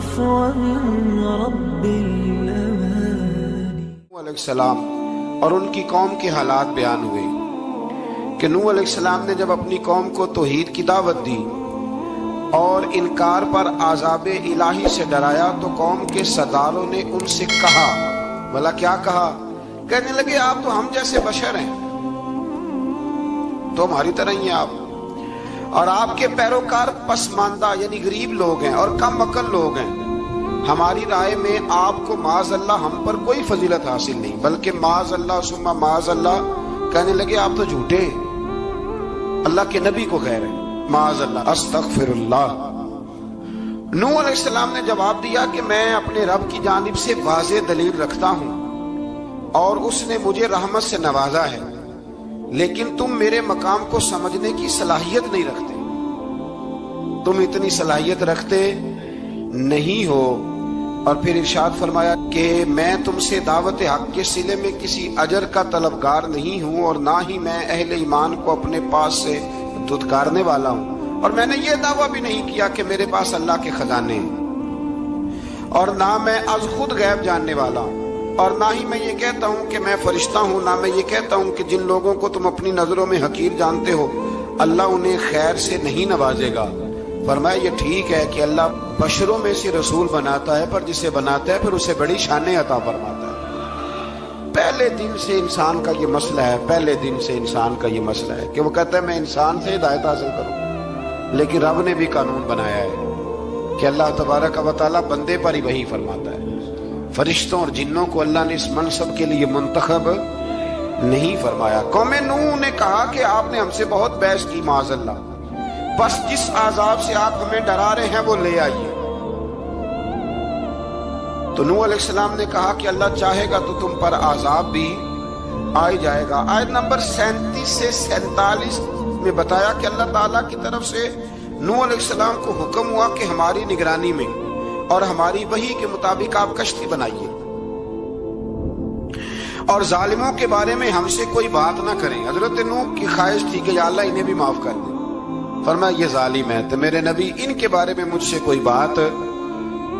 العفو من رب الأمان. علیہ السلام اور ان کی قوم کے حالات بیان ہوئے کہ نوح علیہ السلام نے جب اپنی قوم کو توحید کی دعوت دی اور انکار پر عذاب الہی سے ڈرایا تو قوم کے سرداروں نے ان سے کہا، بھلا کیا کہا؟ کہنے لگے آپ تو ہم جیسے بشر ہیں، تو ہماری طرح ہی ہیں آپ، اور آپ کے پیروکار پسماندہ یعنی غریب لوگ ہیں اور کم عقل لوگ ہیں. ہماری رائے میں آپ کو معاذ اللہ ہم پر کوئی فضیلت حاصل نہیں، بلکہ معاذ اللہ ثم معاذ اللہ. کہنے لگے آپ تو جھوٹے ہیں، اللہ کے نبی کو کہہ رہے ہیں معاذ اللہ استغفر اللہ. نوح علیہ السلام نے جواب دیا کہ میں اپنے رب کی جانب سے واضح دلیل رکھتا ہوں اور اس نے مجھے رحمت سے نوازا ہے، لیکن تم میرے مقام کو سمجھنے کی صلاحیت نہیں رکھتے، تم اتنی صلاحیت رکھتے نہیں ہو. اور پھر ارشاد فرمایا کہ میں تم سے دعوت حق کے صلے میں کسی اجر کا طلبگار نہیں ہوں اور نہ ہی میں اہل ایمان کو اپنے پاس سے دھتکارنے والا ہوں، اور میں نے یہ دعویٰ بھی نہیں کیا کہ میرے پاس اللہ کے خزانے ہیں، اور نہ میں از خود غیب جاننے والا ہوں، اور نہ ہی میں یہ کہتا ہوں کہ میں فرشتہ ہوں، نہ میں یہ کہتا ہوں کہ جن لوگوں کو تم اپنی نظروں میں حقیر جانتے ہو اللہ انہیں خیر سے نہیں نوازے گا. فرمایا یہ ٹھیک ہے کہ اللہ بشروں میں سے رسول بناتا ہے، پر جسے بناتا ہے پھر اسے بڑی شانیں عطا فرماتا ہے. پہلے دن سے انسان کا یہ مسئلہ ہے، پہلے دن سے انسان کا یہ مسئلہ ہے کہ وہ کہتا ہے میں انسان سے ہدایت حاصل کروں، لیکن رب نے بھی قانون بنایا ہے کہ اللہ تبارک و تعالیٰ بندے پر ہی وحی فرماتا ہے. فرشتوں اور جنوں کو اللہ نے اس منصب کے لیے منتخب نہیں فرمایا. قوم نوح نے کہا کہ آپ نے ہم سے بہت بحث کی معاذ اللہ، بس جس عذاب سے آپ ہمیں ڈرا رہے ہیں وہ لے آئیے. تو نوح علیہ السلام نے کہا کہ اللہ چاہے گا تو تم پر عذاب بھی آ جائے گا. آیت نمبر 37 سے 47 میں بتایا کہ اللہ تعالیٰ کی طرف سے نوح علیہ السلام کو حکم ہوا کہ ہماری نگرانی میں اور ہماری وحی کے مطابق آپ کشتی بنائیے اور ظالموں کے بارے میں ہم سے کوئی بات نہ کریں. حضرت نوح کی خواہش تھی کہ یا اللہ انہیں بھی معاف کر دیں. فرمایا یہ ظالم ہے تو میرے نبی ان کے بارے میں مجھ سے کوئی بات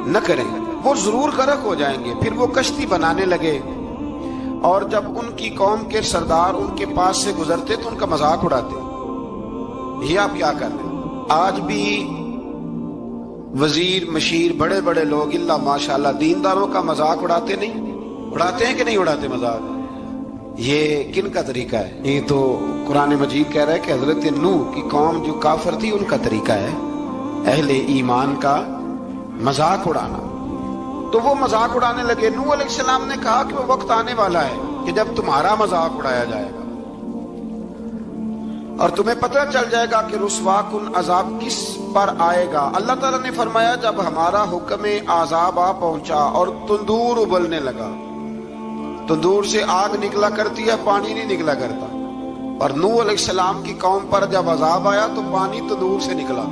نہ کریں، وہ ضرور غرق ہو جائیں گے. پھر وہ کشتی بنانے لگے اور جب ان کی قوم کے سردار ان کے پاس سے گزرتے تو ان کا مذاق اڑاتے. یہ آپ کیا کر رہے ہیں؟ آج بھی وزیر مشیر بڑے بڑے لوگ اللہ ماشاءاللہ دینداروں کا مذاق اڑاتے نہیں؟ اڑاتے ہیں کہ نہیں اڑاتے مذاق؟ یہ کن کا طریقہ ہے؟ یہ تو قرآن مجید کہہ رہا ہے کہ حضرت نوح کی قوم جو کافر تھی ان کا طریقہ ہے اہل ایمان کا مذاق اڑانا. تو وہ مذاق اڑانے لگے. نوح علیہ السلام نے کہا کہ وہ وقت آنے والا ہے کہ جب تمہارا مذاق اڑایا جائے گا اور تمہیں پتہ چل جائے گا کہ رسوا کن عذاب کس پر آئے گا. اللہ تعالیٰ نے فرمایا جب ہمارا حکم عذاب آ پہنچا اور تندور ابلنے لگا، تندور سے آگ نکلا کرتی ہے، پانی نہیں نکلا کرتا، اور نوح علیہ السلام کی قوم پر جب عذاب آیا تو پانی تندور سے نکلا.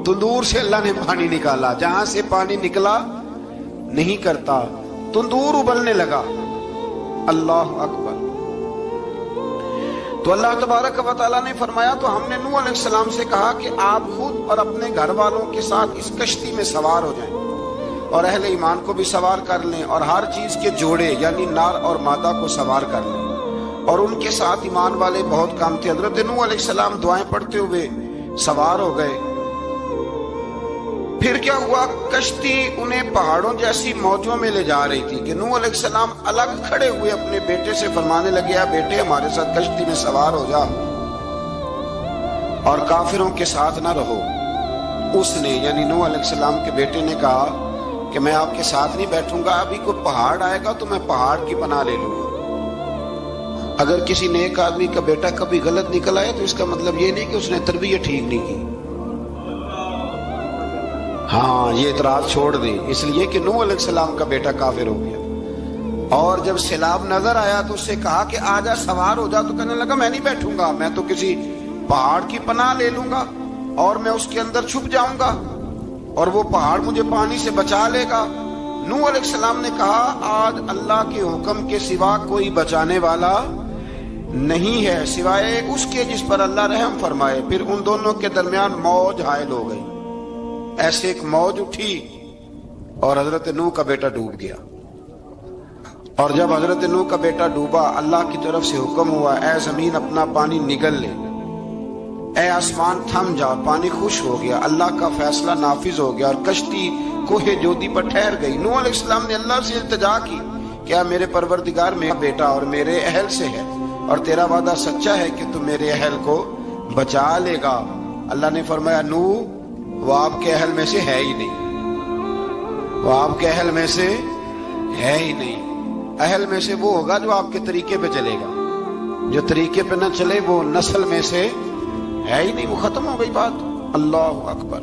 تندور سے اللہ نے پانی نکالا، جہاں سے پانی نکلا نہیں کرتا، تندور ابلنے لگا. اللہ اکبر. تو اللہ تبارک و تعالیٰ نے فرمایا تو ہم نے نوح علیہ السلام سے کہا کہ آپ خود اور اپنے گھر والوں کے ساتھ اس کشتی میں سوار ہو جائیں اور اہل ایمان کو بھی سوار کر لیں اور ہر چیز کے جوڑے یعنی نر اور مادہ کو سوار کر لیں. اور ان کے ساتھ ایمان والے بہت کم تھے. حضرت نوح علیہ السلام دعائیں پڑھتے ہوئے سوار ہو گئے. پھر کیا ہوا؟ کشتی انہیں پہاڑوں جیسی موجوں میں لے جا رہی تھی کہ نوح علیہ السلام الگ کھڑے ہوئے اپنے بیٹے سے فرمانے لگے بیٹے ہمارے ساتھ کشتی میں سوار ہو جا اور کافروں کے ساتھ نہ رہو. اس نے یعنی نوح علیہ السلام کے بیٹے نے کہا کہ میں آپ کے ساتھ نہیں بیٹھوں گا، ابھی کوئی پہاڑ آئے گا تو میں پہاڑ کی پناہ لے لوں گا. اگر کسی نیک آدمی کا بیٹا کبھی غلط نکل آئے تو اس کا مطلب یہ نہیں کہ اس نے تربیت ٹھیک نہیں کی. ہاں یہ اعتراض چھوڑ دیں، اس لیے کہ نوح علیہ السلام کا بیٹا کافر ہو گیا اور جب سیلاب نظر آیا تو اس سے کہا کہ آجا سوار ہو جا، تو کہنے لگا میں نہیں بیٹھوں گا، میں تو کسی پہاڑ کی پناہ لے لوں گا اور میں اس کے اندر چھپ جاؤں گا اور وہ پہاڑ مجھے پانی سے بچا لے گا. نوح علیہ السلام نے کہا آج اللہ کے حکم کے سوا کوئی بچانے والا نہیں ہے سوائے اس کے جس پر اللہ رحم فرمائے. پھر ان دونوں کے درمیان موج حائل ہو گئی. ایسے ایک موج اٹھی اور حضرت نوح کا بیٹا ڈوب گیا. اور جب حضرت نوح کا بیٹا ڈوبا اللہ کی طرف سے حکم ہوا اے زمین اپنا پانی نگل لے, اے آسمان تھم جا, پانی خوش ہو گیا. اللہ کا فیصلہ نافذ ہو گیا اور کشتی کوہ جودی پر ٹھہر گئی. نوح علیہ السلام نے اللہ سے التجا کی کیا میرے پروردگار میرا بیٹا اور میرے اہل سے ہے اور تیرا وعدہ سچا ہے کہ تم میرے اہل کو بچا لے گا. اللہ نے فرمایا نوح وہ آپ کے اہل میں سے ہے ہی نہیں, وہ آپ کے اہل میں سے ہے ہی نہیں. اہل میں سے وہ ہوگا جو آپ کے طریقے پہ چلے گا, جو طریقے پہ نہ چلے وہ نسل میں سے ہے ہی نہیں, وہ ختم ہو گئی بات. اللہ اکبر.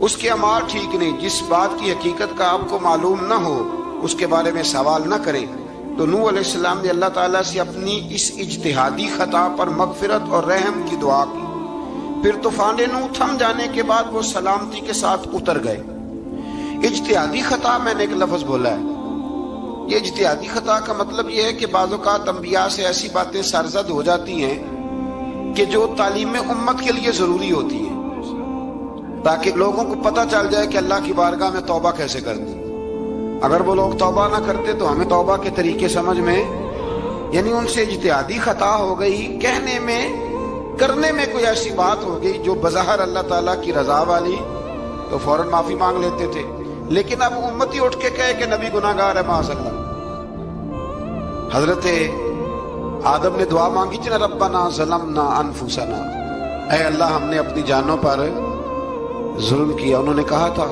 اس کے اعمال ٹھیک نہیں. جس بات کی حقیقت کا آپ کو معلوم نہ ہو اس کے بارے میں سوال نہ کریں. تو نوح علیہ السلام نے اللہ تعالیٰ سے اپنی اس اجتہادی خطا پر مغفرت اور رحم کی دعا کی. پھر طوفان نوح تھم جانے کے بعد وہ سلامتی کے ساتھ اتر گئے. اجتہادی خطا میں نے ایک لفظ بولا ہے. یہ اجتہادی خطا کا مطلب یہ ہے کہ بعض اوقات انبیاء سے ایسی باتیں سرزد ہو جاتی ہیں کہ جو تعلیم امت کے لیے ضروری ہوتی ہیں تاکہ لوگوں کو پتہ چل جائے کہ اللہ کی بارگاہ میں توبہ کیسے کرنی. اگر وہ لوگ توبہ نہ کرتے تو ہمیں توبہ کے طریقے سمجھ میں, یعنی ان سے اجتہادی خطا ہو گئی, کہنے میں کرنے میں کوئی ایسی بات ہو گئی جو بظاہر اللہ تعالیٰ کی رضا والی, تو فوراً معافی مانگ لیتے تھے. لیکن اب امتی اٹھ کے کہے کہ نبی گناہ گار ہے معاذ اللہ. حضرت آدم نے دعا مانگی تھی نا ربنا ظلمنا انفسنا, اے اللہ ہم نے اپنی جانوں پر ظلم کیا. انہوں نے کہا تھا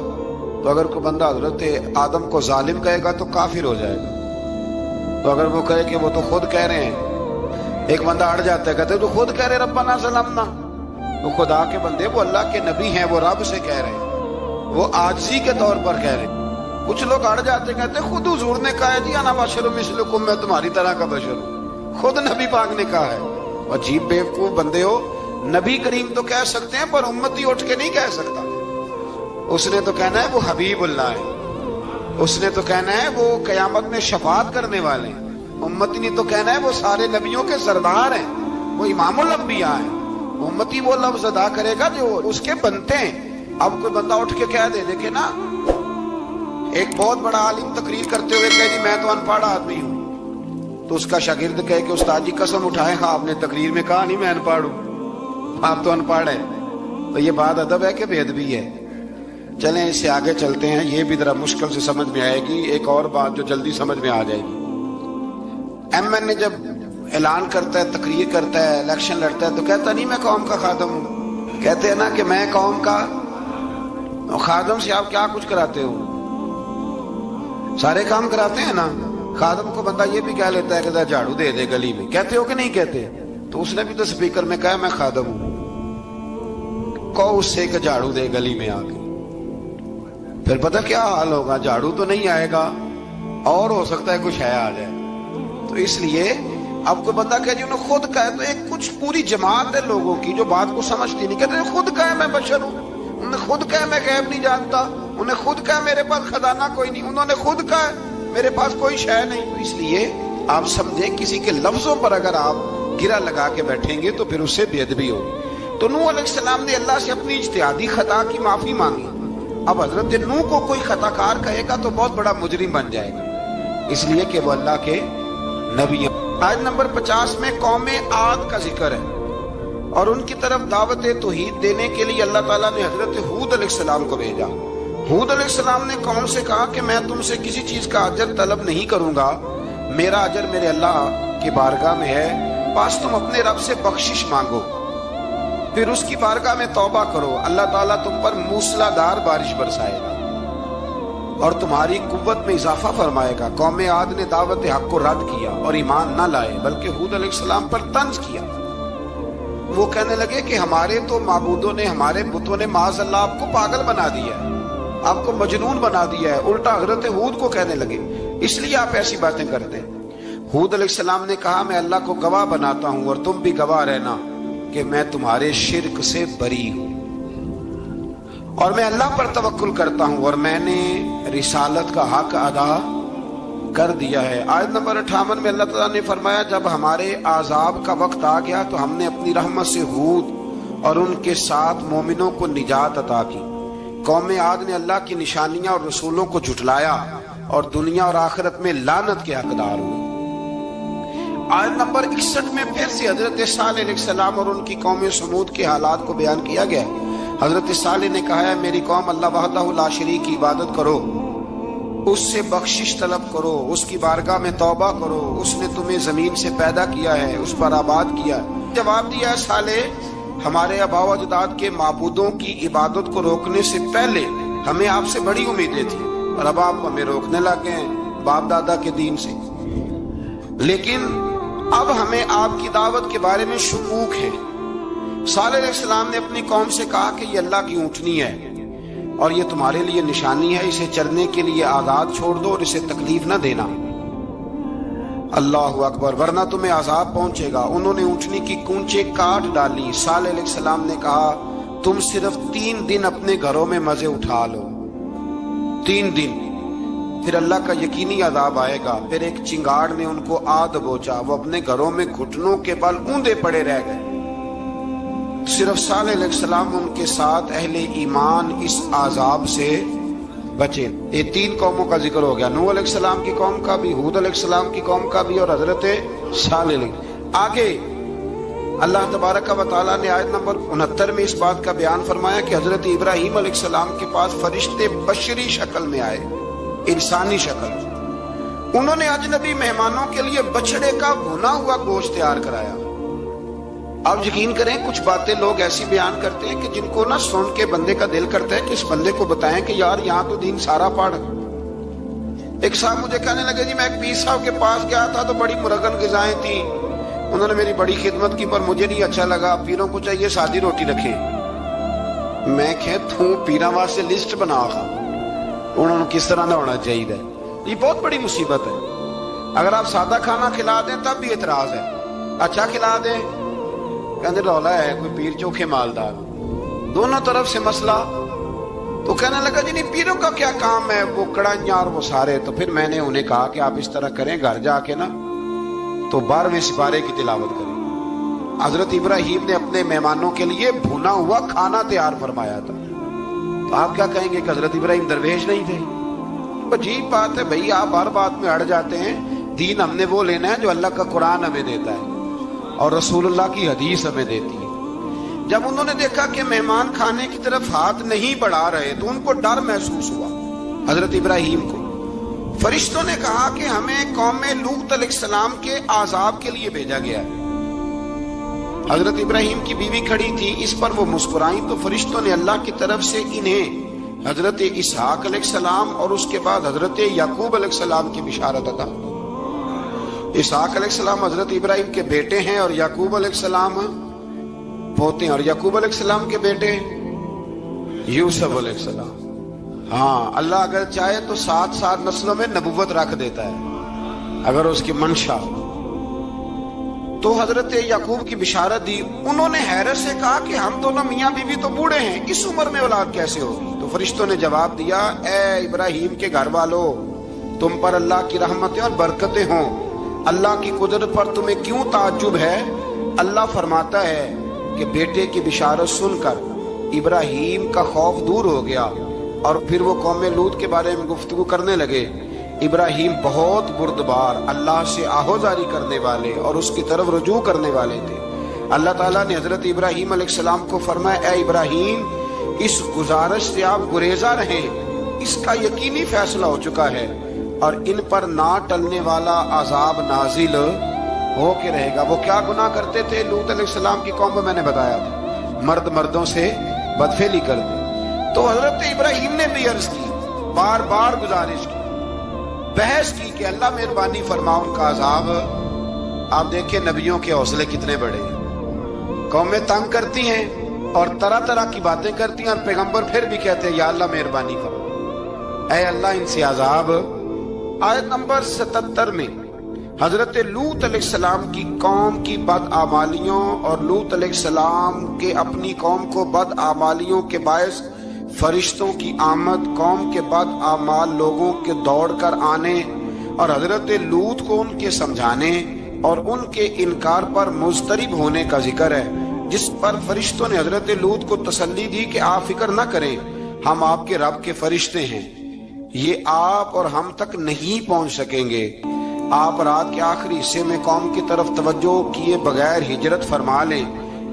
تو اگر کوئی بندہ حضرت آدم کو ظالم کہے گا تو کافر ہو جائے گا. تو اگر وہ کہے کہ وہ تو خود کہہ رہے ہیں, ایک بندہ اڑ جاتا ہے کہتے تو خود کہہ رہے ربنا ظلمنا, وہ خدا کے بندے, وہ اللہ کے نبی ہیں, وہ رب سے کہہ رہے ہیں, وہ عاجزی کے طور پر کہہ رہے ہیں. کچھ لوگ اڑ جاتے کہتے خود حضور نے کہا ہے جی انا بشر مثلکم, میں تمہاری طرح کا بشر ہوں, خود نبی پاک نے کہا ہے. عجیب بیوقوف بندے ہو. نبی کریم تو کہہ سکتے ہیں پر امتی اٹھ کے نہیں کہہ سکتا. اس نے تو کہنا ہے وہ حبیب اللہ ہے, اس نے تو کہنا ہے وہ قیامت میں شفاعت کرنے والے ہیں. امتی نے تو کہنا ہے وہ سارے نبیوں کے سردار ہیں, وہ امام الانبیاء ہیں. امتی وہ لفظ ادا کرے گا جو اس کے بنتے ہیں. اب کوئی بندہ اٹھ کے کہہ دے, دیکھے نا ایک بہت بڑا عالم تقریر کرتے ہوئے کہے جی میں تو ان پڑھ آدمی ہوں, تو اس کا شاگرد کہے کہ استاد جی قسم اٹھائے ہاں آپ نے تقریر میں کہا نہیں میں ان پڑھ ہوں, آپ تو ان پڑھ ہیں. تو یہ بات ادب ہے کہ بے ادبی ہے؟ چلیں اس سے آگے چلتے ہیں, یہ بھی ذرا مشکل سے سمجھ میں آئے گی. ایک اور بات جو جلدی سمجھ میں آ جائے گی. ایم این اے جب اعلان کرتا ہے, تقریر کرتا ہے, الیکشن لڑتا ہے تو کہتا نہیں میں قوم کا خادم ہوں. کہتے ہیں نا کہ میں قوم کا خادم سے آپ کیا کچھ کراتے ہو, سارے کام کراتے ہیں نا. خادم کو بندہ یہ بھی کہہ لیتا ہے کہ جھاڑو دے دے گلی میں, کہتے ہو کہ نہیں کہتے؟ تو اس نے بھی تو سپیکر میں کہا میں خادم ہوں, کہو اس سے کہ جھاڑو دے گلی میں آ کے. پھر پتہ کیا حال ہوگا, جھاڑو تو نہیں آئے گا اور ہو سکتا ہے کچھ ہے آ جائے. تو اس لیے اب کوئی بندہ کہ جی انہیں خود کہا ہے, تو ایک کچھ پوری جماعت ہے لوگوں کی جو بات کو سمجھتی نہیں. کہتے ہیں خود کہا ہے میں بشر ہوں, انہوں نے خود کہا میں غیب نہیں جانتا, انہوں نے خود کہا میرے پاس خزانہ کوئی نہیں, انہوں نے خود کہا میرے پاس کوئی شے نہیں. تو اس لیے آپ سمجھیں کسی کے لفظوں پر اگر آپ گرا لگا کے بیٹھیں گے تو پھر اس سے بے ادبی ہوگی. تو نوح علیہ السلام نے اللہ سے اپنی اجتہادی خطا کی معافی مانگی. اب حضرت نوح کو کوئی خطا کار کہے گا تو بہت بڑا مجرم بن جائے گا, اس لیے کہ وہ اللہ کے نبی ہیں. آیت نمبر 50 میں قوم عاد کا ذکر ہے اور ان کی طرف دعوت توحید دینے کے لیے اللہ تعالیٰ نے حضرت ہود علیہ السلام کو بھیجا. ہود علیہ السلام نے قوم سے کہا کہ میں تم سے کسی چیز کا اجر طلب نہیں کروں گا, میرا اجر میرے اللہ کی بارگاہ میں ہے, بس تم اپنے رب سے بخشش مانگو, پھر اس کی بارگاہ میں توبہ کرو, اللہ تعالیٰ تم پر موسلا دار بارش برسائے گا اور تمہاری قوت میں اضافہ فرمائے گا. قوم عاد نے دعوت حق کو رد کیا اور ایمان نہ لائے بلکہ ہود علیہ السلام پر طنز کیا. وہ کہنے لگے کہ ہمارے تو معبودوں نے, ہمارے بتوں نے معاذ اللہ آپ کو پاگل بنا دیا ہے, آپ کو مجنون بنا دیا ہے. الٹا حضرت ہود کو کہنے لگے اس لیے آپ ایسی باتیں کرتے ہیں. ہود علیہ السلام نے کہا میں اللہ کو گواہ بناتا ہوں اور تم بھی گواہ رہنا کہ میں تمہارے شرک سے بری ہوں اور میں اللہ پر توکل کرتا ہوں اور میں نے رسالت کا حق ادا کر دیا ہے. آیت نمبر 58 میں اللہ تعالیٰ نے فرمایا جب ہمارے عذاب کا وقت آ گیا تو ہم نے اپنی رحمت سے ہود اور ان کے ساتھ مومنوں کو نجات عطا کی. قوم عاد نے اللہ کی نشانیاں اور رسولوں کو جھٹلایا اور دنیا اور آخرت میں لعنت کے حقدار ہوئے۔ آیت نمبر 61 میں پھر سے حضرت صالح علیہ السلام اور ان کی قوم سمود کے حالات کو بیان کیا گیا۔ حضرت صالح نے کہا ہے میری قوم اللہ وحدہ لا شریک کی عبادت کرو، اس سے بخشش طلب کرو، اس کی بارگاہ میں توبہ کرو، اس نے تمہیں زمین سے پیدا کیا ہے، اس پر آباد کیا ہے۔ جواب دیا ہے صالح ہمارے آباء و اجداد کے معبودوں کی عبادت کو روکنے سے پہلے ہمیں آپ سے بڑی امیدیں تھیں اور اب آپ ہمیں روکنے لگ گئے ہیں باپ دادا کے دین سے، لیکن اب ہمیں آپ کی دعوت کے بارے میں شکوک ہے۔ صالح علیہ السلام نے اپنی قوم سے کہا کہ یہ اللہ کی اونٹنی ہے اور یہ تمہارے لیے نشانی ہے، اسے چرنے کے لیے آزاد چھوڑ دو اور اسے تکلیف نہ دینا۔ اللہ اکبر، ورنہ تمہیں عذاب پہنچے گا۔ انہوں نے اونٹنی کی کونچیں کاٹ ڈالی۔ صالح علیہ السلام نے کہا تم صرف 3 دن اپنے گھروں میں مزے اٹھا لو، 3 دن، پھر اللہ کا یقینی عذاب آئے گا۔ پھر ایک چنگاڑ نے ان کو آ دبوچا، وہ اپنے گھروں میں گھٹنوں کے بل اوندے پڑے رہ گئے۔ صرف صالح علیہ السلام ان کے ساتھ اہل ایمان اس عذاب سے بچے۔ یہ 3 قوموں کا ذکر ہو گیا، نوح علیہ السلام کی قوم کا بھی، ہود علیہ السلام کی قوم کا بھی، اور حضرت صالح علیہ۔ آگے اللہ تبارک و تعالیٰ نے آیت نمبر 69 میں اس بات کا بیان فرمایا کہ حضرت ابراہیم علیہ السلام کے پاس فرشتے بشری شکل میں آئے، انسانی شکل۔ انہوں نے اجنبی مہمانوں کے لیے بچڑے کا بھنا ہوا گوشت تیار کرایا۔ آپ یقین کریں کچھ باتیں لوگ ایسی بیان کرتے ہیں کہ جن کو نہ سن کے بندے کا دل کرتا ہے کہ اس بندے کو بتائیں کہ یار یہاں تو دین سارا پڑھ۔ ایک صاحب مجھے کہنے لگے جی میں ایک پیر صاحب کے پاس گیا تھا تو بڑی مرغن غذائیں تھیں، انہوں نے میری بڑی خدمت کی پر مجھے نہیں اچھا لگا، پیروں کو چاہیے سادی روٹی رکھیں۔ میں کہتا ہوں پیراں واسطے لسٹ بنا خا انہوں نے کس طرح نہ ہونا چاہیے۔ یہ بہت بڑی مصیبت ہے۔ اگر آپ سادہ کھانا کھلا دیں تب بھی اعتراض ہے، اچھا کھلا دیں کہنے رولا ہے کوئی پیر چوکھے مالدار، دونوں طرف سے مسئلہ۔ تو کہنے لگا جی نہیں پیروں کا کیا کام ہے، وہ کڑائیاں اور وہ سارے۔ تو پھر میں نے انہیں کہا کہ آپ اس طرح کریں گھر جا کے نا تو 12ویں سپارے کی تلاوت کریں۔ حضرت ابراہیم نے اپنے مہمانوں کے لیے بھونا ہوا کھانا تیار فرمایا تھا۔ تو آپ کیا کہیں گے کہ حضرت ابراہیم درویش نہیں تھے؟ عجیب بات ہے بھائی، آپ ہر بات میں اڑ جاتے ہیں۔ دین ہم نے وہ لینا ہے جو اللہ کا قرآن ہمیں دیتا ہے اور رسول اللہ کی حدیث ہمیں دیتی ہے۔ جب انہوں نے دیکھا کہ مہمان کھانے کی طرف ہاتھ نہیں بڑھا رہے تو ان کو ڈر محسوس ہوا حضرت ابراہیم کو۔ فرشتوں نے کہا کہ ہمیں قوم لوط علیہ السلام کے عذاب کے لیے بھیجا گیا ہے۔ حضرت ابراہیم کی بیوی کھڑی تھی، اس پر وہ مسکرائیں تو فرشتوں نے اللہ کی طرف سے انہیں حضرت اسحاق علیہ السلام اور اس کے بعد حضرت یعقوب علیہ السلام کی بشارت عطا۔ اسحاق علیہ السلام حضرت ابراہیم کے بیٹے ہیں اور یعقوب علیہ السلام پوتے ہیں، اور یعقوب علیہ السلام کے بیٹے یوسف علیہ السلام۔ ہاں اللہ اگر چاہے تو 7 نسلوں میں نبوت رکھ دیتا ہے اگر اس کی منشا۔ تو حضرت یعقوب کی بشارت دی۔ انہوں نے حیرت سے کہا کہ ہم دونوں میاں بیوی تو بوڑھے ہیں، اس عمر میں اولاد کیسے ہوگی؟ تو فرشتوں نے جواب دیا اے ابراہیم کے گھر والو، تم پر اللہ کی رحمتیں اور برکتیں ہوں، اللہ کی قدرت پر تمہیں کیوں تعجب ہے؟ اللہ فرماتا ہے کہ بیٹے کی بشارت سن کر ابراہیم کا خوف دور ہو گیا اور پھر وہ قوم لوط کے بارے میں گفتگو کرنے لگے۔ ابراہیم بہت بردبار، اللہ سے آہوزاری کرنے والے اور اس کی طرف رجوع کرنے والے تھے۔ اللہ تعالیٰ نے حضرت ابراہیم علیہ السلام کو فرمایا اے ابراہیم اس گزارش سے آپ گریزاں رہیں، اس کا یقینی فیصلہ ہو چکا ہے اور ان پر نہ ٹلنے والا عذاب نازل ہو کے رہے گا۔ وہ کیا گناہ کرتے تھے؟ لوط علیہ السلام کی قوم کو میں نے بتایا تھا، مرد مردوں سے بدفعلی کرتے۔ تو حضرت ابراہیم نے بھی عرض کی، بار بار گزارش کی، بحث کی کہ اللہ مہربانی فرما ان کا عذاب۔ آپ دیکھیں نبیوں کے حوصلے کتنے بڑے ہیں، قومیں تنگ کرتی ہیں اور طرح طرح کی باتیں کرتی ہیں اور پیغمبر پھر بھی کہتے ہیں یا اللہ مہربانی فرما، اے اللہ ان سے عذاب۔ آیت نمبر 77 میں حضرت لوط علیہ السلام کی قوم کی بدعمالیوں اور لوط علیہ السلام کے اپنی قوم کو بدعمالیوں کے باعث فرشتوں کی آمد، قوم کے بدعمال لوگوں کے دوڑ کر آنے اور حضرت لوط کو ان کے سمجھانے اور ان کے انکار پر مضطرب ہونے کا ذکر ہے، جس پر فرشتوں نے حضرت لوط کو تسلی دی کہ آپ فکر نہ کریں، ہم آپ کے رب کے فرشتے ہیں، یہ آپ اور ہم تک نہیں پہنچ سکیں گے۔ آپ رات کے آخری حصے میں قوم کی طرف توجہ کیے بغیر ہجرت فرما لیں،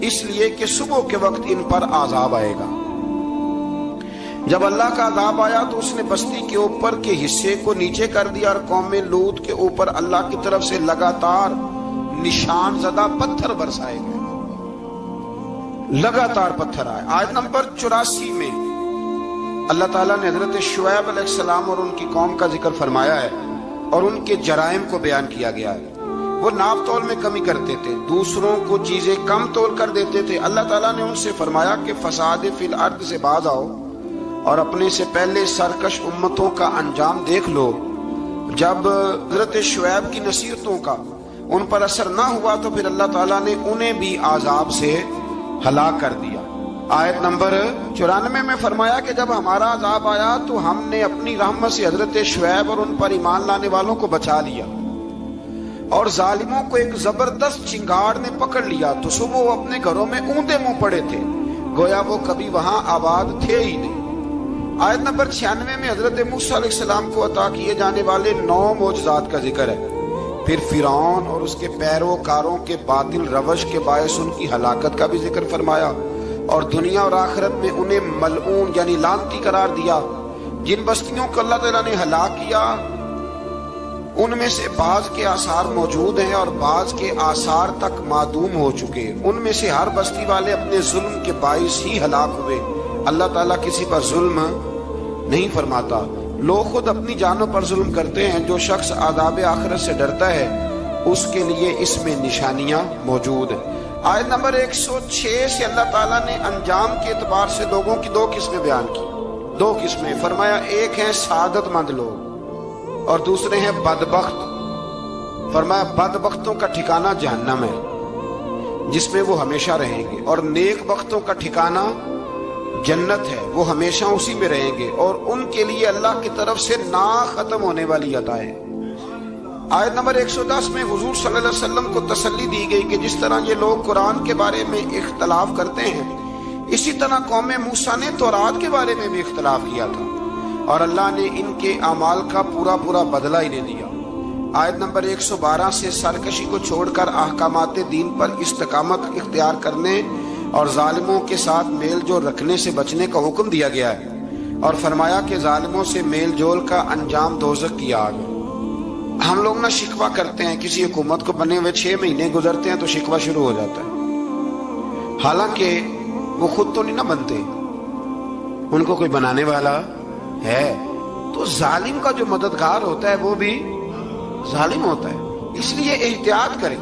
اس لیے کہ صبح کے وقت ان پر عذاب آئے گا۔ جب اللہ کا عذاب آیا تو اس نے بستی کے اوپر کے حصے کو نیچے کر دیا اور قوم لوط کے اوپر اللہ کی طرف سے لگاتار نشان زدہ پتھر برسائے گئے، لگاتار پتھر آئے۔ آیت نمبر 84 میں اللہ تعالیٰ نے حضرت شعیب علیہ السلام اور ان کی قوم کا ذکر فرمایا ہے اور ان کے جرائم کو بیان کیا گیا ہے۔ وہ ناپ تول میں کمی کرتے تھے، دوسروں کو چیزیں کم تول کر دیتے تھے۔ اللہ تعالیٰ نے ان سے فرمایا کہ فساد فی الارض سے باز آؤ اور اپنے سے پہلے سرکش امتوں کا انجام دیکھ لو۔ جب حضرت شعیب کی نصیحتوں کا ان پر اثر نہ ہوا تو پھر اللہ تعالیٰ نے انہیں بھی عذاب سے ہلاک کر دیا۔ آیت نمبر 94 میں فرمایا کہ جب ہمارا عذاب آیا تو ہم نے اپنی رحمت سے حضرت شعیب اور ان پر ایمان لانے والوں کو بچا لیا، اور ظالموں کو ایک زبردست چنگاڑ نے پکڑ لیا تو صبح وہ اپنے گھروں میں اوندے منہ پڑے تھے، گویا وہ کبھی وہاں آباد تھے ہی نہیں۔ آیت نمبر 96 میں حضرت موسیٰ علیہ السلام کو عطا کیے جانے والے 9 معجزات کا ذکر ہے۔ پھر فرعون اور اس کے پیروکاروں کے باطل روش کے باعث ان کی ہلاکت کا بھی ذکر فرمایا، اور دنیا اور آخرت میں انہیں ملعون یعنی لعنتی قرار دیا۔ جن بستیوں کو اللہ تعالیٰ نے ہلاک کیا ان میں سے بعض کے آثار موجود ہیں اور بعض کے آثار تک معدوم ہو چکے۔ ان میں سے ہر بستی والے اپنے ظلم کے باعث ہی ہلاک ہوئے۔ اللہ تعالیٰ کسی پر ظلم نہیں فرماتا، لوگ خود اپنی جانوں پر ظلم کرتے ہیں۔ جو شخص عذاب آخرت سے ڈرتا ہے اس کے لیے اس میں نشانیاں موجود ہیں۔ آیت نمبر 106 سے اللہ تعالیٰ نے انجام کے اعتبار سے لوگوں کی 2 قسمیں بیان کی۔ 2 قسمیں فرمایا، ایک ہیں سعادت مند لوگ اور دوسرے ہیں بدبخت۔ فرمایا بدبختوں کا ٹھکانہ جہنم ہے جس میں وہ ہمیشہ رہیں گے، اور نیک بختوں کا ٹھکانہ جنت ہے، وہ ہمیشہ اسی میں رہیں گے، اور ان کے لیے اللہ کی طرف سے نا ختم ہونے والی عطائیں۔ آیت نمبر 110 میں حضور صلی اللہ علیہ وسلم کو تسلی دی گئی کہ جس طرح یہ لوگ قرآن کے بارے میں اختلاف کرتے ہیں، اسی طرح قوم موسیٰ نے تورات کے بارے میں بھی اختلاف کیا تھا، اور اللہ نے ان کے اعمال کا پورا بدلہ انہیں دیا۔ آیت نمبر 112 سے سرکشی کو چھوڑ کر احکامات دین پر استقامت اختیار کرنے اور ظالموں کے ساتھ میل جول رکھنے سے بچنے کا حکم دیا گیا ہے، اور فرمایا کہ ظالموں سے میل جول کا انجام دوزخ کی آگ۔ ہم لوگ نہ شکوہ کرتے ہیں، کسی حکومت کو بنے ہوئے 6 مہینے گزرتے ہیں تو شکوہ شروع ہو جاتا ہے، حالانکہ وہ خود تو نہیں نہ بنتے، ان کو کوئی بنانے والا ہے۔ تو ظالم کا جو مددگار ہوتا ہے وہ بھی ظالم ہوتا ہے، اس لیے احتیاط کریں۔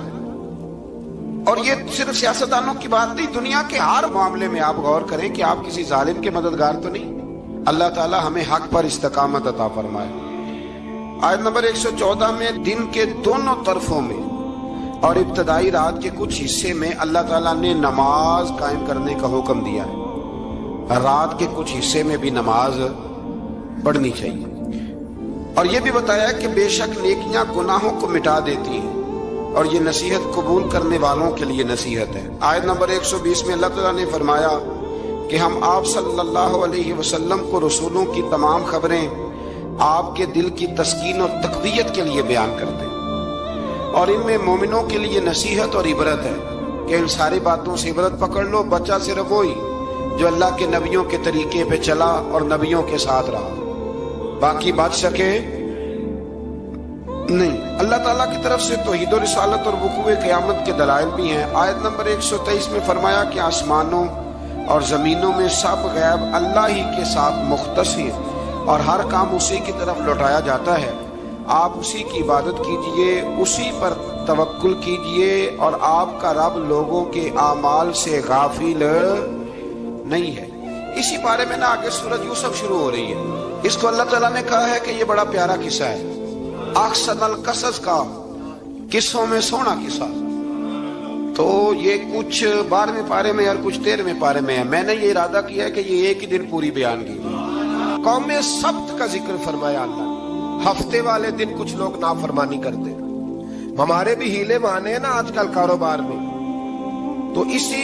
اور یہ صرف سیاستدانوں کی بات نہیں، دنیا کے ہر معاملے میں آپ غور کریں کہ آپ کسی ظالم کے مددگار تو نہیں۔ اللہ تعالی ہمیں حق پر استقامت عطا فرمائے۔ آیت نمبر 114 میں دن کے دونوں طرفوں میں اور ابتدائی رات کے کچھ حصے میں اللہ تعالیٰ نے نماز قائم کرنے کا حکم دیا ہے، رات کے کچھ حصے میں بھی نماز پڑھنی چاہیے، اور یہ بھی بتایا کہ بے شک نیکیاں گناہوں کو مٹا دیتی ہیں، اور یہ نصیحت قبول کرنے والوں کے لیے نصیحت ہے۔ آیت نمبر 120 میں اللہ تعالیٰ نے فرمایا کہ ہم آپ صلی اللہ علیہ وسلم کو رسولوں کی تمام خبریں آپ کے دل کی تسکین اور تقویت کے لیے بیان کرتے ہیں، اور ان میں مومنوں کے لیے نصیحت اور عبرت ہے کہ ان ساری باتوں سے عبرت پکڑ لو۔ بچہ صرف وہی جو اللہ کے نبیوں کے طریقے پہ چلا اور نبیوں کے ساتھ رہا، باقی بچ سکے نہیں۔ اللہ تعالیٰ کی طرف سے توحید و رسالت اور وقوع قیامت کے دلائل بھی ہیں۔ آیت نمبر 123 میں فرمایا کہ آسمانوں اور زمینوں میں سب غیب اللہ ہی کے ساتھ مختص ہیں، اور ہر کام اسی کی طرف لوٹایا جاتا ہے۔ آپ اسی کی عبادت کیجئے، اسی پر توکل کیجئے، اور آپ کا رب لوگوں کے اعمال سے غافل نہیں ہے۔ اسی بارے میں آگے سورۃ یوسف شروع ہو رہی ہے۔ اس کو اللہ تعالیٰ نے کہا ہے کہ یہ بڑا پیارا قصہ ہے، احسن القصص کا، قصوں میں سونا قصہ۔ تو یہ کچھ 12ویں پارے میں اور کچھ 13ویں پارے میں ہے۔ میں نے یہ ارادہ کیا ہے کہ یہ ایک ہی دن پوری بیان کی۔ قوم سبت کا ذکر فرمایا اللہ نے، ہفتے والے دن کچھ لوگ نافرمانی کرتے۔ ہمارے بھی ہیلے بہانے ہیں نا آج کل کاروبار میں، تو اسی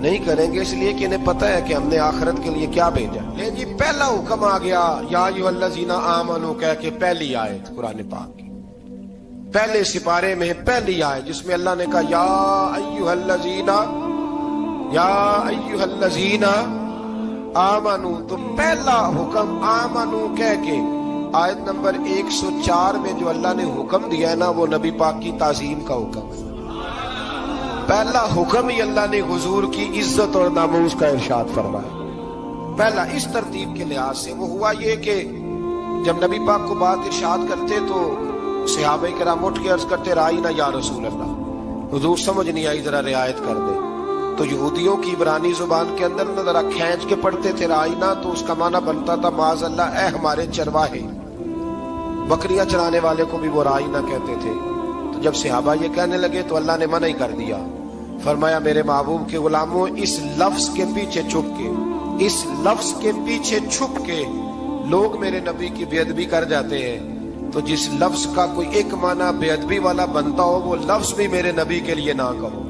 نہیں کریں گے، اس لیے کہ انہیں پتہ ہے کہ ہم نے آخرت کے لیے کیا بھیجا۔ جی پہلا حکم آ گیا یا ایھا الذین آمنوا کہہ کے، پہلی آیت قرآن پاک کی پہلے سپارے میں پہلی آیت جس میں اللہ نے کہا یا ایھا الذین آمنوا، تو پہلا حکم آمنو کہہ کے آیت نمبر 104 میں جو اللہ نے حکم دیا ہے نا، وہ نبی پاک کی تعظیم کا حکم ہے۔ پہلا حکم ہی اللہ نے حضور کی عزت اور ناموس کا ارشاد فرمایا۔ پہلا اس ترتیب کے لحاظ سے وہ ہوا یہ کہ جب نبی پاک کو بات ارشاد کرتے تو صحابہ کرام اٹھ کے عرض کرتے رائینا یا رسول اللہ، حضور سمجھ نہیں آئی، ذرا رعایت کر دے۔ تو یہودیوں کی عبرانی زبان کے اندر نہ ذرا کھینچ کے پڑھتے تھے رائینا، تو اس کا معنی بنتا تھا معاذ اللہ اے ہمارے چرواہے، بکریاں چرانے والے کو بھی وہ رائینا کہتے تھے۔ تو جب صحابہ یہ کہنے لگے تو اللہ نے منع ہی کر دیا، فرمایا میرے محبوب کے غلاموں، اس لفظ کے پیچھے چھپ کے، اس لفظ کے پیچھے چھپ کے لوگ میرے نبی کی بے ادبی کر جاتے ہیں، تو جس لفظ کا کوئی ایک معنی بے ادبی والا بنتا ہو وہ لفظ بھی میرے نبی کے لیے نہ کہو،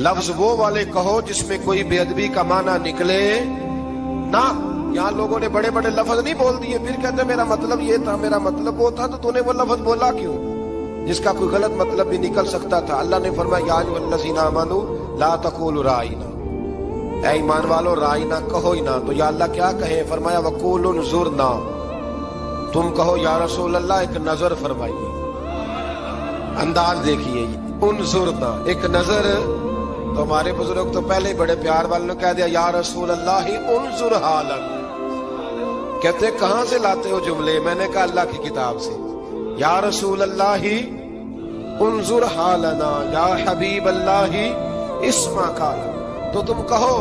لفظ وہ والے کہو جس میں کوئی بے ادبی کا معنی نکلے نہ۔ یہاں لوگوں نے بڑے بڑے لفظ نہیں بول دیے، پھر کہتے میرا مطلب یہ تھا، میرا مطلب وہ تھا، تو نے وہ لفظ بولا کیوں جس کا کوئی غلط مطلب بھی نکل سکتا تھا۔ اللہ نے فرمایا یا ایھا الذین آمنوا لا تقولوا رائینا، اے ایمان والو رائینا کہو ہی نہ۔ تو یا اللہ کیا کہیں؟ فرمایا وقولوا انظرنا، تم کہو یا رسول اللہ ایک نظر فرمائیے، انداز دیکھیے، انظرنا ایک نظر۔ تو ہمارے بزرگ تو پہلے ہی بڑے پیار والوں نے کہہ دیا یا رسول اللہ انظر حالنا، کہتے کہاں سے لاتے ہو جملے؟ میں نے کہا اللہ کی کتاب سے، یا رسول اللہ انظر حالنا یا حبیب اللہ اسمع قالا، تو تم کہو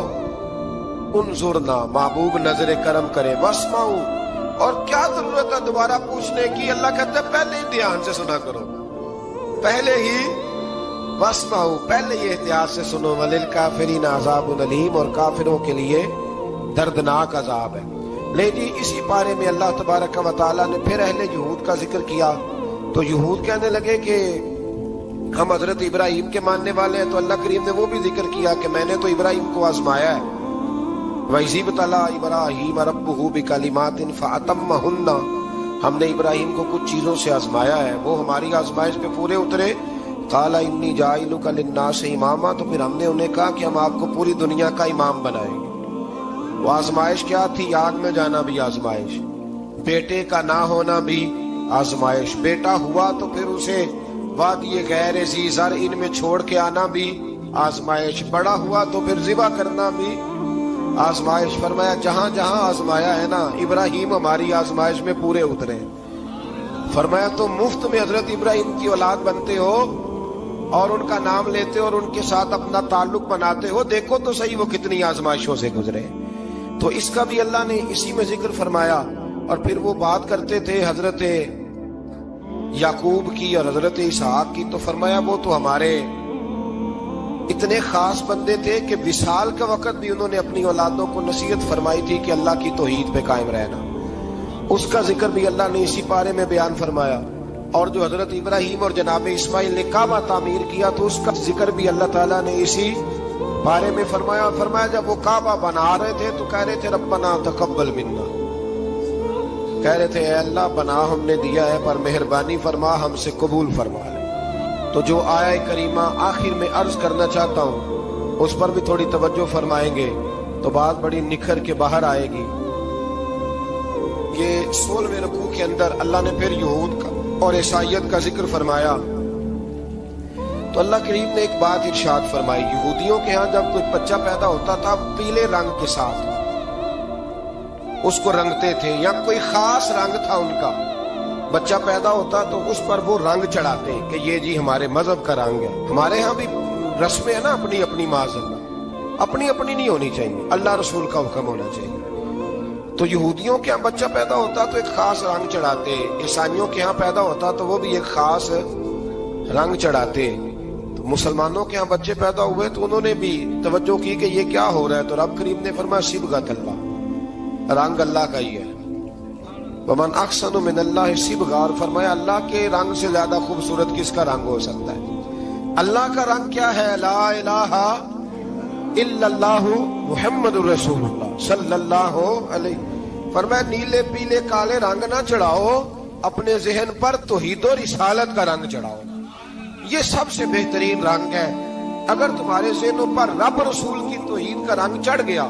انظرنا، محبوب نظر کرم کرے، واسمعوا، اور کیا ضرورت ہے دوبارہ پوچھنے کی؟ اللہ کہتا ہے پہلے ہی دھیان سے سنا کرو، پہلے ہی واسمعوا، پہلے یہ احتیاط سے سنو، وللکافرین عذاب الیم، اور کافروں کے لیے دردناک عذاب ہے۔ لے جی اسی پارے میں اللہ تبارک و تعالیٰ نے پھر اہل یہود کا ذکر کیا، تو یہود کہنے لگے کہ ہم حضرت ابراہیم کے ماننے والے ہیں، تو اللہ کریم نے وہ بھی ذکر کیا کہ میں نے تو ابراہیم کو آزمایا ہے، وَإِذِ ابْتَلَىٰ إِبْرَاهِيمَ رَبُّهُ بِكَلِمَاتٍ فَأَتَمَّهُنَّ، ہم نے ابراہیم کو کچھ چیزوں سے آزمایا ہے، وہ ہماری آزمائش پہ پورے اترے۔ قَالَ إِنِّي جَاعِلُكَ لِلنَّاسِ إِمَامًا، تو پھر ہم نے انہیں کہا کہ ہم آپ کو پوری دنیا کا امام بنائیں گے۔ وہ آزمائش کیا تھی؟ آگ میں جانا بھی آزمائش، بیٹے کا نہ ہونا بھی آزمائش، بیٹا ہوا تو پھر اسے وادی غیر ذی زرع ان میں چھوڑ کے آنا بھی آزمائش، بڑا ہوا تو پھر ذبح کرنا بھی آزمائش۔ فرمایا جہاں جہاں آزمایا ہے نا، ابراہیم ہماری آزمائش میں پورے اترے۔ فرمایا تم مفت میں حضرت ابراہیم کی اولاد بنتے ہو اور ان کا نام لیتے ہو اور ان کے ساتھ اپنا تعلق بناتے ہو، دیکھو تو صحیح وہ کتنی آزمائشوں سے گزرے۔ تو اس کا بھی اللہ نے اسی میں ذکر فرمایا۔ اور پھر وہ بات کرتے تھے حضرت یعقوب کی اور حضرت اسحاق کی، تو فرمایا وہ تو ہمارے اتنے خاص بندے تھے کہ وصال کا وقت بھی انہوں نے اپنی اولادوں کو نصیحت فرمائی تھی کہ اللہ کی توحید پہ قائم رہنا، اس کا ذکر بھی اللہ نے اسی پارے میں بیان فرمایا۔ اور جو حضرت ابراہیم اور جناب اسماعیل نے کعبہ تعمیر کیا تو اس کا ذکر بھی اللہ تعالیٰ نے اسی بارے میں فرمایا۔ فرمایا جب وہ کعبہ بنا رہے تھے تو کہہ رہے تھے ربنا تقبل منا، کہہ رہے تھے اے اللہ بنا ہم نے دیا ہے پر مہربانی فرما ہم سے قبول فرما لے۔ تو جو آیہ کریمہ آخر میں عرض کرنا چاہتا ہوں اس پر بھی تھوڑی توجہ فرمائیں گے تو بات بڑی نکھر کے باہر آئے گی۔ یہ 16ویں رکوع کے اندر اللہ نے پھر یہود کا اور عیسائیت کا ذکر فرمایا، تو اللہ کریم نے ایک بات ارشاد فرمائی، یہودیوں کے ہاں جب کوئی بچہ پیدا ہوتا تھا پیلے رنگ کے ساتھ اس کو رنگتے تھے، یا کوئی خاص رنگ تھا ان کا، بچہ پیدا ہوتا تو اس پر وہ رنگ چڑھاتے کہ یہ جی ہمارے مذہب کا رنگ ہے۔ ہمارے ہاں بھی رسمیں ہیں نا اپنی اپنی، معاذ اللہ اپنی اپنی نہیں ہونی چاہیے، اللہ رسول کا حکم ہونا چاہیے۔ تو یہودیوں کے ہاں بچہ پیدا ہوتا تو ایک خاص رنگ چڑھاتے، عیسائیوں کے ہاں پیدا ہوتا تو وہ بھی ایک خاص رنگ چڑھاتے۔ تو مسلمانوں کے ہاں بچے پیدا ہوئے تو انہوں نے بھی توجہ کی کہ یہ کیا ہو رہا ہے، تو رب کریم نے فرمایا صبغۃ اللہ، رنگ اللہ کا ہی ہے۔ ومن احسن من اللہ صبغہ، اور فرمایا اللہ کے رنگ سے زیادہ خوبصورت کس کا رنگ ہو سکتا ہے؟ اللہ کا رنگ کیا ہے؟ لا الہ الا اللہ محمد رسول اللہ صلی اللہ علیہ. فرمایا نیلے پیلے کالے رنگ نہ چڑھاؤ، اپنے ذہن پر توحید و رسالت کا رنگ چڑھاؤ. یہ سب سے بہترین رنگ ہے. اگر تمہارے ذہنوں پر رب رسول کی توحید کا رنگ چڑھ گیا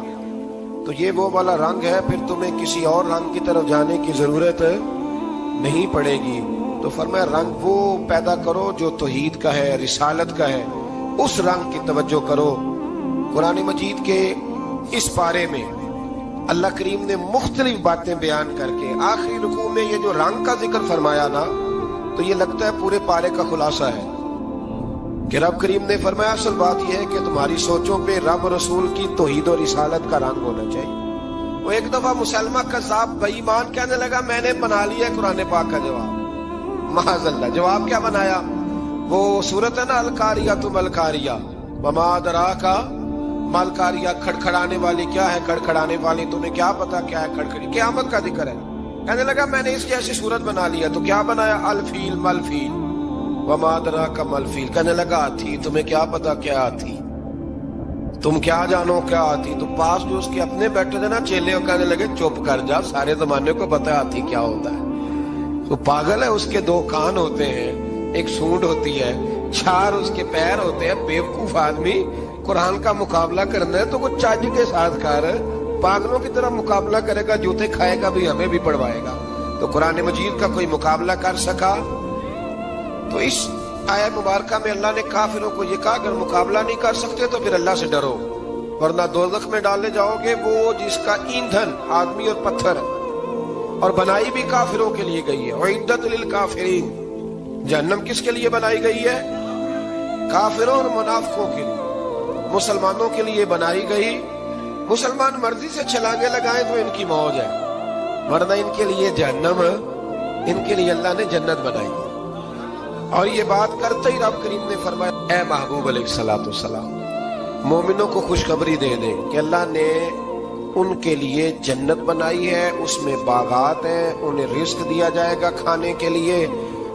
تو یہ وہ والا رنگ ہے، پھر تمہیں کسی اور رنگ کی طرف جانے کی ضرورت نہیں پڑے گی. تو فرمایا رنگ وہ پیدا کرو جو توحید کا ہے، رسالت کا ہے، اس رنگ کی توجہ کرو. قرآن مجید کے اس پارے میں اللہ کریم نے مختلف باتیں بیان کر کے آخری رکوع میں یہ جو رنگ کا ذکر فرمایا نا، تو یہ لگتا ہے پورے پارے کا خلاصہ ہے کہ رب کریم نے فرمایا اصل بات یہ ہے کہ تمہاری سوچوں پہ رب رسول کی توحید و رسالت کا رنگ ہونا چاہیے. وہ ایک دفعہ مسلمہ کذاب بے ایمان کہنے لگا میں نے بنا لیا ہے قرآن پاک کا جواب. معاذ اللہ، جواب کیا بنایا؟ وہ سورت ہے نا القاریہ تم القاریہ وما ادراک ما القاریہ، کھڑکھڑانے والی کیا ہے، کھڑکھڑانے والی تمہیں کیا پتا کیا ہے کھڑکھڑی، قیامت کا ذکر ہے. کہنے لگا میں نے اس کی ایسی صورت بنا لیا. تو کیا بنایا؟ الفیل ملفیل وما ادراک ملفیل. کہنے لگا ہاتھی، تمہیں کیا پتا کیا ہاتھی، تم کیا جانو کیا ہاتھی. تو پاس جو اس کے اپنے بیٹھے تھے نا چیلے، وہ کہنے لگے چپ کر جا، سارے زمانے کو پتا ہے ہاتھی کیا ہوتا ہے. تو پاگل ہے، اس کے دو کان ہوتے ہیں، ایک سونڈ ہوتی ہے، چار اس کے پیر ہوتے ہیں. بیوقوف آدمی قرآن کا مقابلہ کرنا ہے تو وہ چج کے ساتھ کر، پاگلوں کی طرح مقابلہ کرے گا، جوتے کھائے گا بھی ہمیں بھی پڑھوائے گا. تو قرآن مجید کا کوئی مقابلہ کر سکا؟ تو اس آیت مبارکہ میں اللہ نے کافروں کو یہ کہا اگر مقابلہ نہیں کر سکتے تو پھر اللہ سے ڈرو، ورنہ دوزخ میں ڈالے جاؤ گے، وہ جس کا ایندھن آدمی اور پتھر ہے، اور بنائی بھی کافروں کے لیے گئی ہے. اعدت للکافرین، جہنم کس کے لیے بنائی گئی ہے؟ کافروں اور منافقوں کے لیے. مسلمانوں کے لیے بنائی گئی، مسلمان مرضی سے چھلانگے لگائیں تو ان کی موج ہے، ورنہ ان کے لیے جہنم، ان کے لیے اللہ نے جنت بنائی ہے. اور یہ بات کرتے ہی رب کریم نے فرمایا اے محبوب علیہ الصلوۃ والسلام، مومنوں کو خوشخبری دے دیں کہ اللہ نے ان کے لیے جنت بنائی ہے، اس میں باغات ہیں، انہیں رزق دیا جائے گا کھانے کے لیے،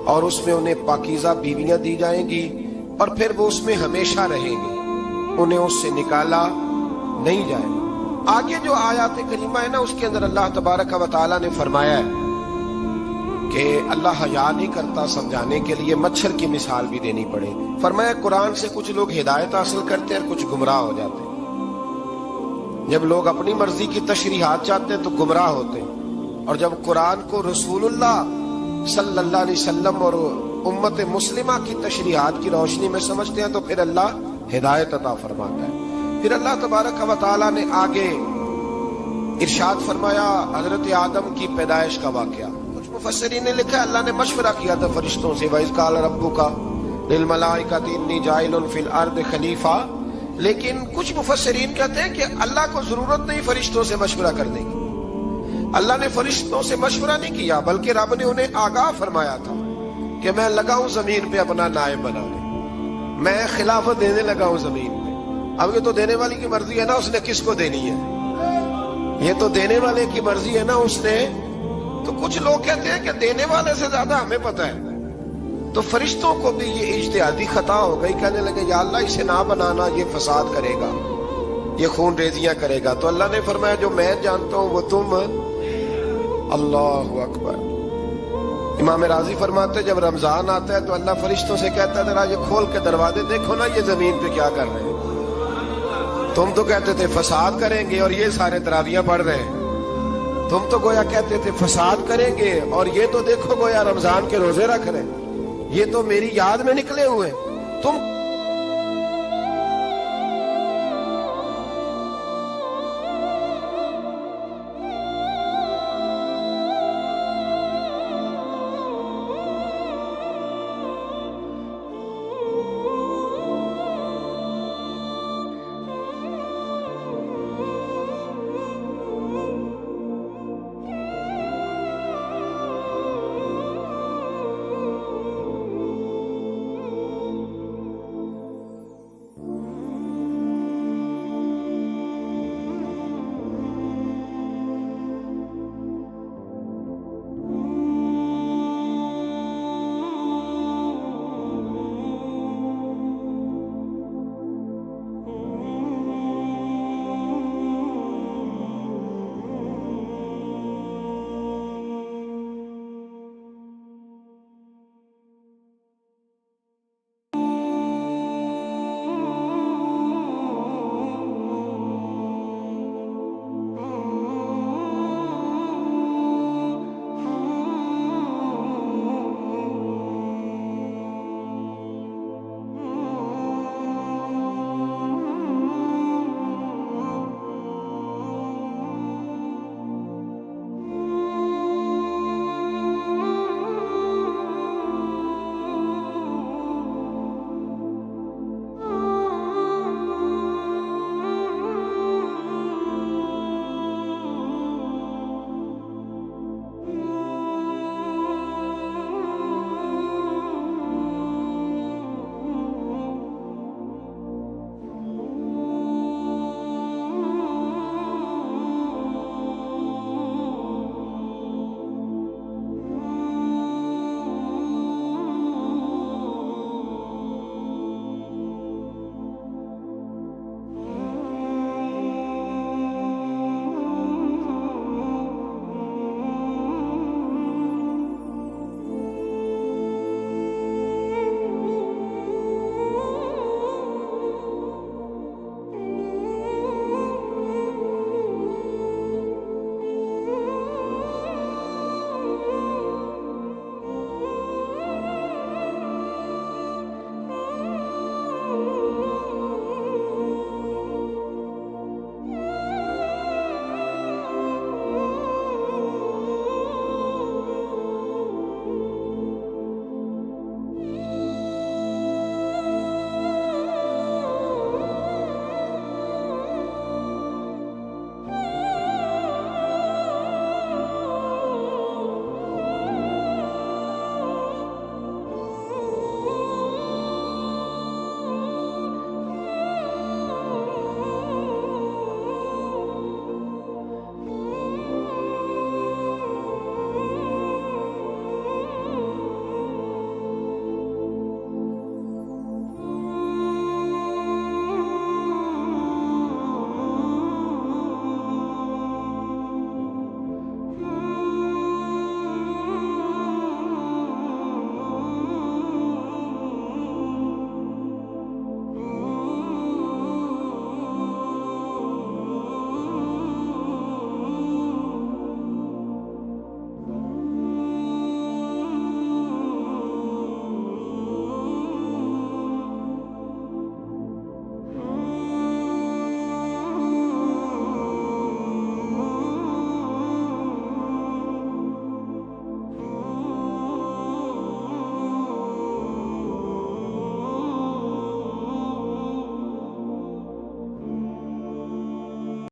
اور اس میں انہیں پاکیزہ بیویاں دی جائیں گی، اور پھر وہ اس میں ہمیشہ رہیں گے، انہیں اس سے نکالا نہیں جائے گا. آگے جو آیات کریمہ ہے نا، اس کے اندر اللہ تبارک و تعالیٰ نے فرمایا ہے کہ اللہ حیا نہیں کرتا سمجھانے کے لیے مچھر کی مثال بھی دینی پڑے. فرمایا قرآن سے کچھ لوگ ہدایت حاصل کرتے ہیں اور کچھ گمراہ ہو جاتے ہیں. جب لوگ اپنی مرضی کی تشریحات چاہتے ہیں تو گمراہ ہوتے ہیں، اور جب قرآن کو رسول اللہ صلی اللہ علیہ وسلم اور امت مسلمہ کی تشریحات کی روشنی میں سمجھتے ہیں تو پھر اللہ ہدایت عطا فرماتا ہے. پھر اللہ تبارک و تعالیٰ نے آگے ارشاد فرمایا حضرت آدم کی پیدائش کا واقعہ. کچھ مفسرین نے لکھا اللہ نے مشورہ کیا تھا فرشتوں سے، وَإِذْ قَالَ رَبُّكَ لِلْمَلَائِكَةِ إِنِّي جَاعِلٌ فِي الْأَرْضِ خَلِيفَةً. لیکن کچھ مفسرین کہتے ہیں کہ اللہ کو ضرورت نہیں فرشتوں سے مشورہ کرنے کی. اللہ نے فرشتوں سے مشورہ نہیں کیا، بلکہ رب نے انہیں آگاہ فرمایا تھا کہ میں لگا ہوں زمین پہ اپنا نائب بنانے، میں خلافت دینے لگا ہوں زمین پہ. اب یہ تو دینے والی کی مرضی ہے نا، اس نے کس کو دینی ہے، یہ تو دینے والے کی مرضی ہے نا اس نے. تو کچھ لوگ کہتے ہیں کہ دینے والے سے زیادہ ہمیں پتہ ہے. تو فرشتوں کو بھی یہ اجتہادی خطا ہو گئی، کہنے لگے یا اللہ اسے نہ بنانا، یہ فساد کرے گا، یہ خون ریزیاں کرے گا. تو اللہ نے فرمایا جو میں جانتا ہوں وہ تم. اللہ اکبر. امام راضی فرماتے جب رمضان آتا ہے تو اللہ فرشتوں سے کہتا ہے ذرا یہ کھول کے دروازے دیکھو نا یہ زمین پہ کیا کر رہے ہیں. تم تو کہتے تھے فساد کریں گے اور یہ سارے تراویحاں پڑھ رہے ہیں. تم تو گویا کہتے تھے فساد کریں گے اور یہ تو دیکھو گویا رمضان کے روزے رکھ رہے ہیں. یہ تو میری یاد میں نکلے ہوئے. تم